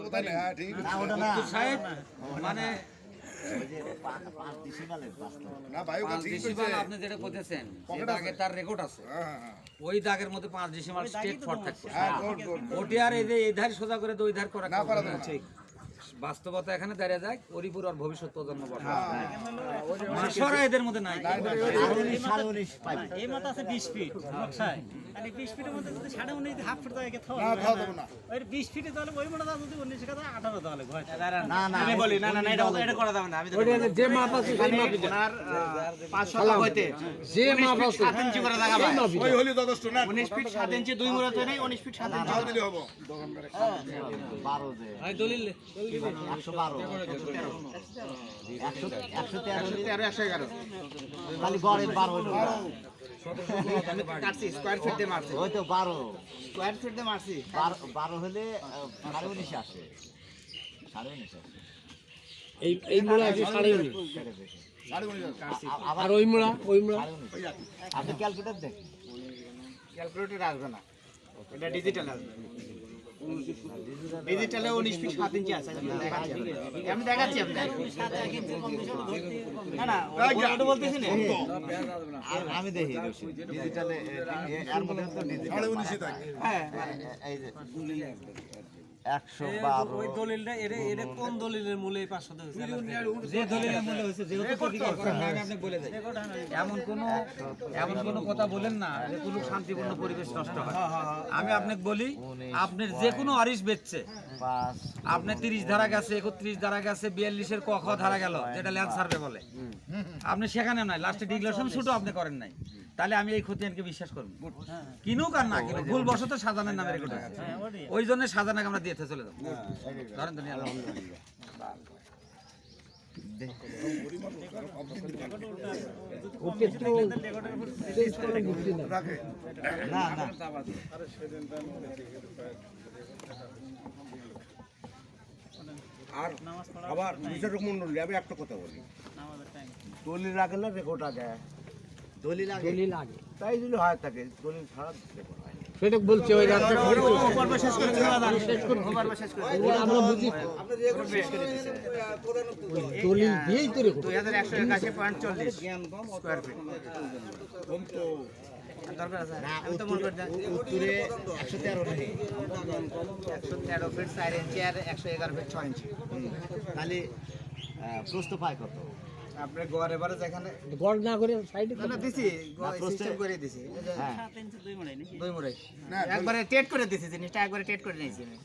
কোথায় নেই? হ্যাঁ ঠিক না ওটা না সাহেব মানে ওই যে পাঁচ ডিসিমালের বাস্তব না ভাই ওটা 5 ঠিক ডিসিমাল হয়েছে। আপনি যেটা বলতেছেন যে পকেট দাগে তার রেকর্ড আছে হ্যাঁ হ্যাঁ ওই দাগের মধ্যে 5 ডিসিমাল স্টেট ফর থাকবে হ্যাঁ গুড গুড ওটি আর এই যে এই ধার সোজা করে দুই ধার করা না করা যাবে না। ঠিক বাস্তবতা এখানে দাঁড়িয়ে যায় পরিপুর আর ভবিষ্যৎ প্রজন্ম মাসরা এদের মধ্যে নাই আর 19 পাইপ এই মতো আছে 20 ফিট নকশায় তাহলে 20 ফিটের মধ্যে যদি 19.5 হাফ ফুট জায়গা থাও না খাওয়া যাবে না ওই 20 ফিটে তাহলে ওই মোটা যদি 19 কথা 18 তাহলে হয় না না আমি বলি না না না এটা করা যাবে না আমি যে মাপ আছে সেই মাপই দেন। ওনার 500 হইতে যে মাপ আছে 7 ইঞ্চি করে জায়গা সেই পায় মাপই ওই দেন। হলি যথেষ্ট না 19 ফিট 7 ইঞ্চি দুই মুড়াতে নেই 19 ফিট 7 ইঞ্চি খাওয়া দিলে হবো 12 যে ভাই দলিল 112 113 111 খালি গড়ে 12 হলো আমি কাটছি স্কয়ার ফিট দিয়ে মারছি ওই তো 12 স্কয়ার ফিট দিয়ে মারছি 12 হলে 19.5 আসে 19.5 আসে এই মোড়া আছে 19.5 আবার আর ওই মোড়া 19.5 আপনি ক্যালকুলেটর দেখ ক্যালকুলেটর আসবে না এটা ডিজিটাল আসবে ডিজিটালে 19 ফিট 7 ইঞ্চি আছে আমি দেখাচ্ছি আপনাকে না না ওটা বলতেছি না আমি দেখি ডিজিটালে এর মধ্যে তো ডিজিটাল 19.5 থাকে হ্যাঁ এই যে 112 ওই দলিলটা এটা কোন দলিলের মূলে 500 হয়েছে যে দলিলের মূলে হয়েছে যেহেতু প্রতিকার আমি আপনাকে বলে দেই এমন কোনো কথা বলেন না যে কোনো শান্তিপূর্ণ পরিবেশ নষ্ট হয় আমি আপনাকে বলি আপনার যে কোনো আরিশ বেচছে 5 আপনি 30 ধারা গেছে 31 ধারা গেছে 42 এর ক খ ধারা গেল যেটা ল্যান্ড সার্ভে বলে আপনি সেখানে নাই লাস্টে ডিক্লারেশন শুটও আপনি করেন নাই তাহলে আমি এই খতিয়ানকে বিশ্বাস করব কিনুক আর না কিনুক ভুল বশত সাজানের নামে রেকর্ড আছে ওই জন্য সাজানাকে আমরা দিয়েতে চলে যাবো ধরেন তো নিয়ে আলহামদুলিল্লাহ ওকে তো চেঞ্জ করে বুঝছি না না না আর আবার বিচারক মন্ডলী আমি একটা কথা বলি দলিল রাখে না রেকর্ড আগে দলিল আগে দলিল আগে তাই যদি হয় থাকে দলিল ছাড়া রেকর্ড হয় সেটা বলছে ওই রাতে পর্ব শেষ করে দিলাম আমরা বুঝি দলিল দিয়েই তো রেকর্ড 2181.40 স্কয়ার ফিট দরকার আছে না উত্তরে 113 নেই 113 ফিট 4 ইঞ্চি আর 111 ফিট 6 ইঞ্চি তাহলে প্রস্থ পায় কত আপনি গোয়ার এবারে যেখানে গড় না করে সাইডে না দিছি সিস্টেম করে দিছি হ্যাঁ 7 ইঞ্চি দুই মুড়াই একবারে টেট করে দিছি জিনিসটা একবারে টেট করে নিয়েছি আমি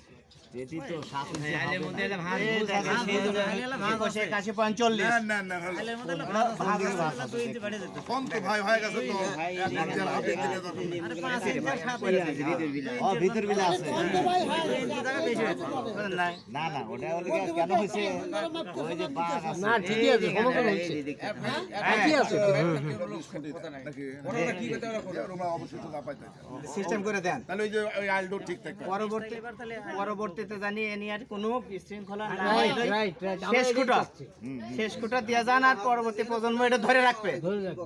যেটি তো 7 ইঞ্চি আলের হবে মধ্যে না। ভাগ ভুল থাকে সেই জন্য ভাগ হচ্ছে 81.45 না না না ভালো। আলের মধ্যে ভাগ আছে 2 ইঞ্চি বাড়িয়ে দিতে ফোন তো ভাই হয়ে গেছে তো এক হাজার হাতে দিলে তো আর 5 ইঞ্চি 7 ইঞ্চি ও ভিতর বিলা আছে টাকা বেশি হয়েছে বুঝলেন নাই না না ওটা হলে কেন হইছে ওই যে বাঘ আছে না ঠিকই আছে সমস্যা হচ্ছে ঠিকই আছে নাকি ওরা অবশ্যই তো না পাইতে সিস্টেম করে দেন তাহলে ওই যে ওই আলডো ঠিক থাকে পরবর্তীতে জানি এ নিয়ে আর কোনো বিশৃঙ্খলা না রাইট হয় রাইট রাইট শেষ কুটা দিয়া যান আর পরবর্তী প্রজন্ম এটা ধরে রাখবে ধরে রাখো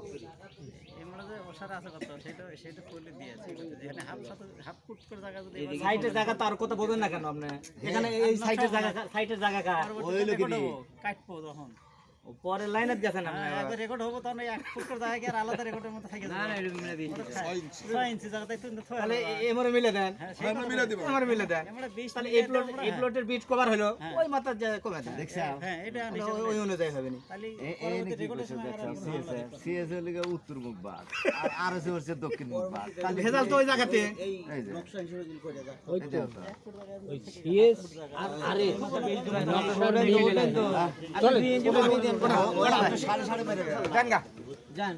সাইটের জায়গা তার কথা বলেন না কেন আপনি এখানে এই সাইটের জায়গা কার ওই লোক কাটবো তখন পরের লাইনে গেছেন আপনি একবার রেকর্ড হবে তখন এক ফুটের জায়গা কি আর আলাদা রেকর্ডের মধ্যে থাকে না না এরকম মিলে দিই 6 ইঞ্চি জায়গাতে তো তাহলে এমরে মিলে দেন আমরা মিলে দিব এমরে মিলে দেন তাহলে এই প্লটের বিট কভার হলো ওই মাথার জায়গা কমে দেন দেখছ হ্যাঁ এটা ওই অনুযায়ী হবে না তাহলে এই নাকি কইছে দেখছ সিএস এর লিগে উত্তর মুখ বাঘ আর আর হচ্ছে দক্ষিণ মুখ বাঘ তাহলে ভেজাল তো ওই জায়গাতে এই যে ওই তো ওই সিএস আর আরে নকশাটা নিয়মটা চলে সাড়ে সাড়ে মেরে দেন গা যান